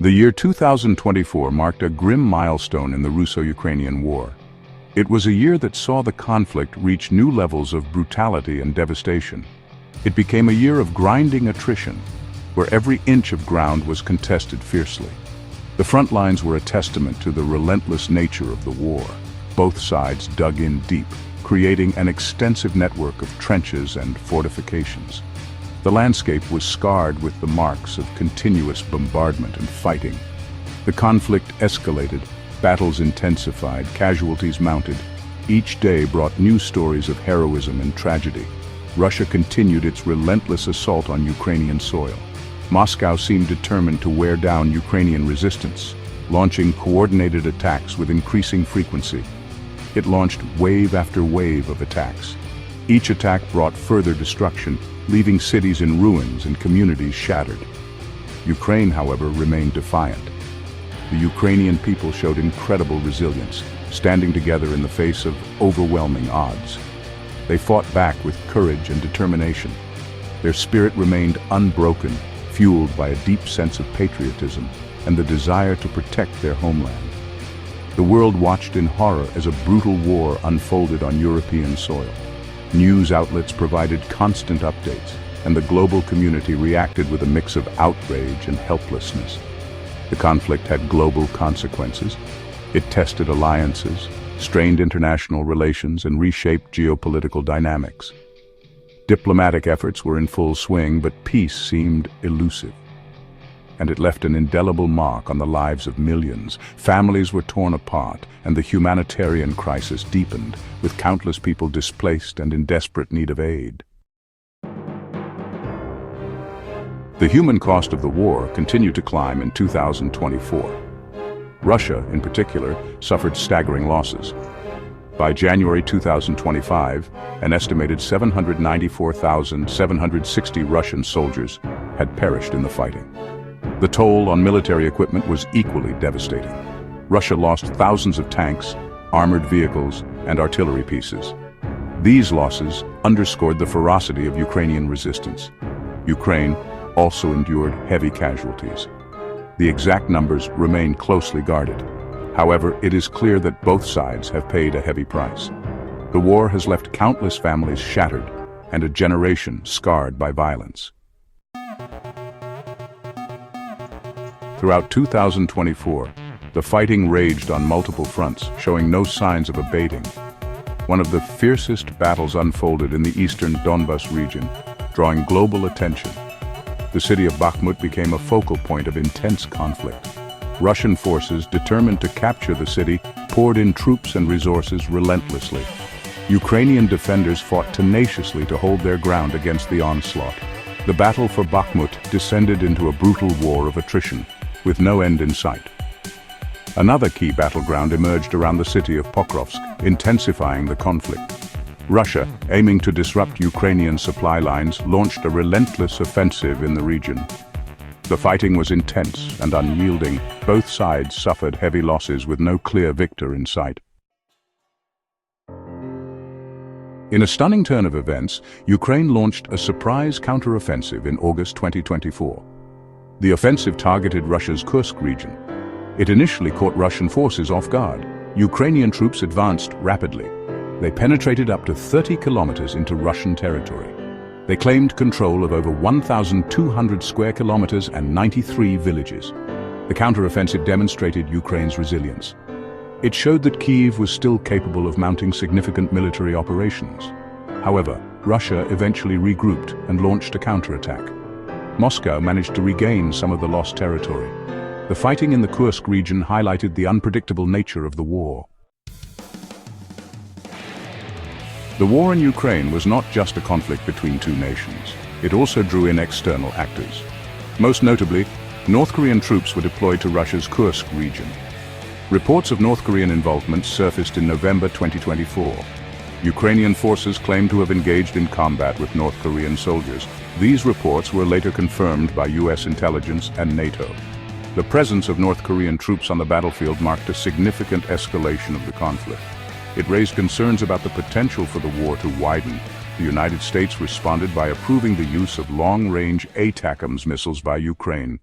The year 2024 marked a grim milestone in the Russo-Ukrainian War. It was a year that saw the conflict reach new levels of brutality and devastation. It became a year of grinding attrition, where every inch of ground was contested fiercely. The front lines were a testament to the relentless nature of the war. Both sides dug in deep, creating an extensive network of trenches and fortifications. The landscape was scarred with the marks of continuous bombardment and fighting. The conflict escalated, battles intensified, casualties mounted. Each day brought new stories of heroism and tragedy. Russia continued its relentless assault on Ukrainian soil. Moscow seemed determined to wear down Ukrainian resistance, launching coordinated attacks with increasing frequency. It launched wave after wave of attacks. Each attack brought further destruction, leaving cities in ruins and communities shattered. Ukraine, however, remained defiant. The Ukrainian people showed incredible resilience, standing together in the face of overwhelming odds. They fought back with courage and determination. Their spirit remained unbroken, fueled by a deep sense of patriotism and the desire to protect their homeland. The world watched in horror as a brutal war unfolded on European soil. News outlets provided constant updates, and the global community reacted with a mix of outrage and helplessness. The conflict had global consequences. It tested alliances, strained international relations, and reshaped geopolitical dynamics. Diplomatic efforts were in full swing, but peace seemed elusive. And it left an indelible mark on the lives of millions. Families were torn apart, and the humanitarian crisis deepened, with countless people displaced and in desperate need of aid. The human cost of the war continued to climb in 2024. Russia, in particular, suffered staggering losses. By January 2025, an estimated 794,760 Russian soldiers had perished in the fighting. The toll on military equipment was equally devastating. Russia lost thousands of tanks, armored vehicles, and artillery pieces. These losses underscored the ferocity of Ukrainian resistance. Ukraine also endured heavy casualties. The exact numbers remain closely guarded. However, it is clear that both sides have paid a heavy price. The war has left countless families shattered and a generation scarred by violence. Throughout 2024, the fighting raged on multiple fronts, showing no signs of abating. One of the fiercest battles unfolded in the eastern Donbas region, drawing global attention. The city of Bakhmut became a focal point of intense conflict. Russian forces, determined to capture the city, poured in troops and resources relentlessly. Ukrainian defenders fought tenaciously to hold their ground against the onslaught. The battle for Bakhmut descended into a brutal war of attrition, with no end in sight. Another key battleground emerged around the city of Pokrovsk, intensifying the conflict. Russia, aiming to disrupt Ukrainian supply lines, launched a relentless offensive in the region. The fighting was intense and unyielding. Both sides suffered heavy losses with no clear victor in sight. In a stunning turn of events, Ukraine launched a surprise counter-offensive in August 2024. The offensive targeted Russia's Kursk region. It initially caught Russian forces off guard. Ukrainian troops advanced rapidly. They penetrated up to 30 kilometers into Russian territory. They claimed control of over 1,200 square kilometers and 93 villages. The counteroffensive demonstrated Ukraine's resilience. It showed that Kyiv was still capable of mounting significant military operations. However, Russia eventually regrouped and launched a counterattack. Moscow managed to regain some of the lost territory. The fighting in the Kursk region highlighted the unpredictable nature of the war. The war in Ukraine was not just a conflict between two nations. It also drew in external actors. Most notably, North Korean troops were deployed to Russia's Kursk region. Reports of North Korean involvement surfaced in November 2024. Ukrainian forces claimed to have engaged in combat with North Korean soldiers. These reports were later confirmed by US intelligence and NATO. The presence of North Korean troops on the battlefield marked a significant escalation of the conflict. It raised concerns about the potential for the war to widen. The United States responded by approving the use of long-range ATACMS missiles by Ukraine.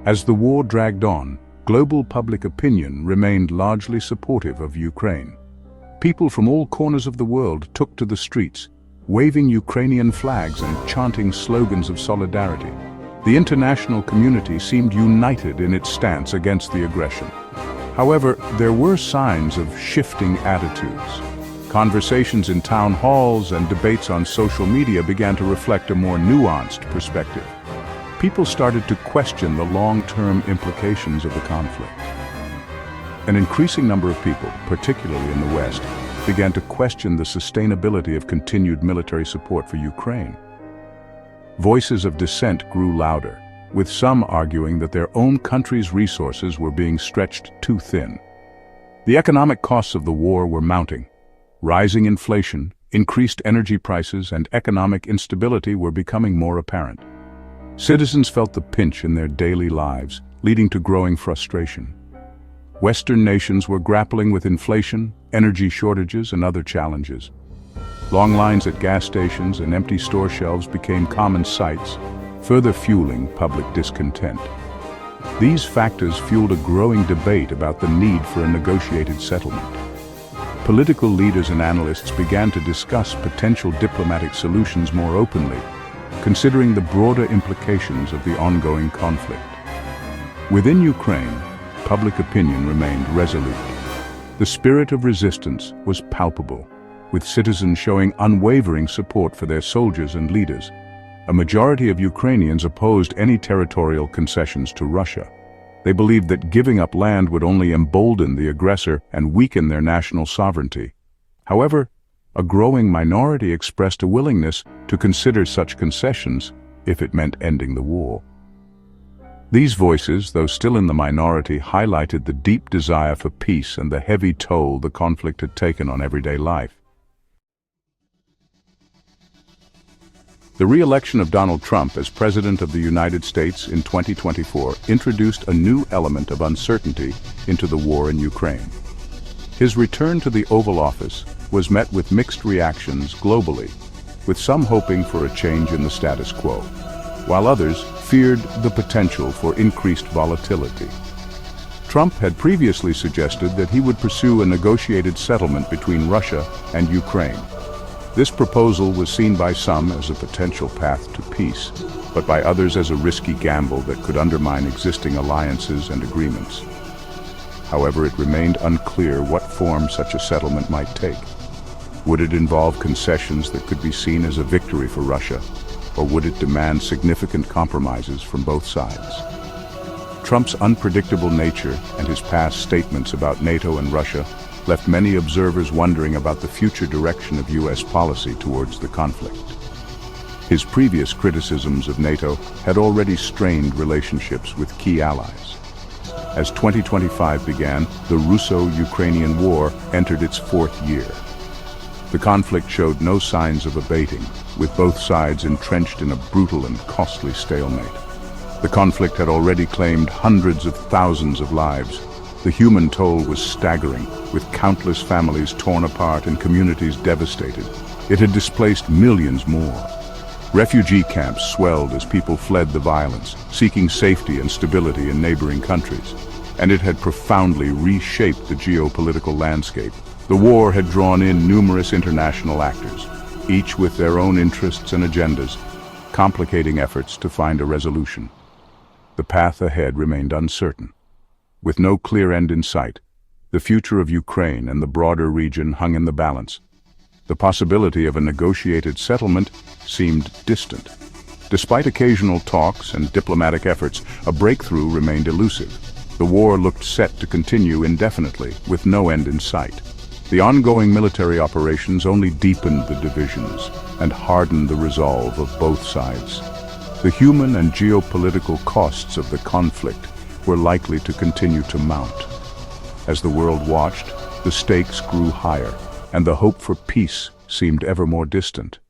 As the war dragged on, global public opinion remained largely supportive of Ukraine. People from all corners of the world took to the streets, waving Ukrainian flags and chanting slogans of solidarity. The international community seemed united in its stance against the aggression. However, there were signs of shifting attitudes. Conversations in town halls and debates on social media began to reflect a more nuanced perspective. People started to question the long-term implications of the conflict. An increasing number of people, particularly in the West, began to question the sustainability of continued military support for Ukraine. Voices of dissent grew louder, with some arguing that their own country's resources were being stretched too thin. The economic costs of the war were mounting. Rising inflation, increased energy prices, and economic instability were becoming more apparent. Citizens felt the pinch in their daily lives, leading to growing frustration. Western nations were grappling with inflation, energy shortages, and other challenges. Long lines at gas stations and empty store shelves became common sights, further fueling public discontent. These factors fueled a growing debate about the need for a negotiated settlement. Political leaders and analysts began to discuss potential diplomatic solutions more openly, considering the broader implications of the ongoing conflict. Within Ukraine, public opinion remained resolute. The spirit of resistance was palpable, with citizens showing unwavering support for their soldiers and leaders. A majority of Ukrainians opposed any territorial concessions to Russia. They believed that giving up land would only embolden the aggressor and weaken their national sovereignty. However, a growing minority expressed a willingness to consider such concessions if it meant ending the war. These voices, though still in the minority, highlighted the deep desire for peace and the heavy toll the conflict had taken on everyday life. The re-election of Donald Trump as President of the United States in 2024 introduced a new element of uncertainty into the war in Ukraine. His return to the Oval Office was met with mixed reactions globally, with some hoping for a change in the status quo, while others feared the potential for increased volatility. Trump had previously suggested that he would pursue a negotiated settlement between Russia and Ukraine. This proposal was seen by some as a potential path to peace, but by others as a risky gamble that could undermine existing alliances and agreements. However, it remained unclear what form such a settlement might take. Would it involve concessions that could be seen as a victory for Russia, or would it demand significant compromises from both sides? Trump's unpredictable nature and his past statements about NATO and Russia left many observers wondering about the future direction of U.S. policy towards the conflict. His previous criticisms of NATO had already strained relationships with key allies. As 2025 began, the Russo-Ukrainian War entered its fourth year. The conflict showed no signs of abating, with both sides entrenched in a brutal and costly stalemate. The conflict had already claimed hundreds of thousands of lives. The human toll was staggering, with countless families torn apart and communities devastated. It had displaced millions more. Refugee camps swelled as people fled the violence, seeking safety and stability in neighboring countries. And it had profoundly reshaped the geopolitical landscape. The war had drawn in numerous international actors, each with their own interests and agendas, complicating efforts to find a resolution. The path ahead remained uncertain. With no clear end in sight, the future of Ukraine and the broader region hung in the balance. The possibility of a negotiated settlement seemed distant. Despite occasional talks and diplomatic efforts, a breakthrough remained elusive. The war looked set to continue indefinitely, with no end in sight. The ongoing military operations only deepened the divisions and hardened the resolve of both sides. The human and geopolitical costs of the conflict were likely to continue to mount. As the world watched, the stakes grew higher, and the hope for peace seemed ever more distant.